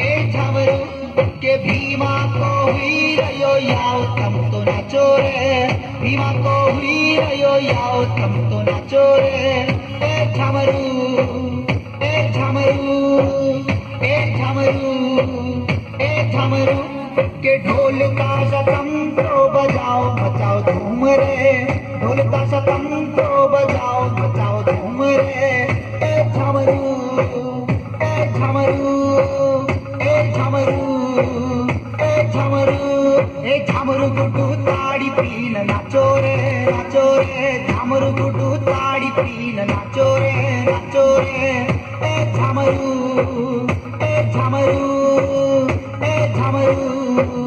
ए झमरू के भीमा को हुई रयो याओ तम तो नाचो रे भीमा को हुई रयो याओ तम तो नाचो रे ए झमरू ए झमरू ए झमरू ए झमरू के ढोल का सतम तो बजाओ मचाओ धूम रे ढोल का सतम तो बजाओ मचाओ धूम रे ए झमरू ए झमरू ए झमरू ए झमरू ए झमरू गुड्डू ताड़ी पीन नाचो रे झमरू गुड्डू ताड़ी पीन नाचो रे ए झमरू ए झमरू ए झमरू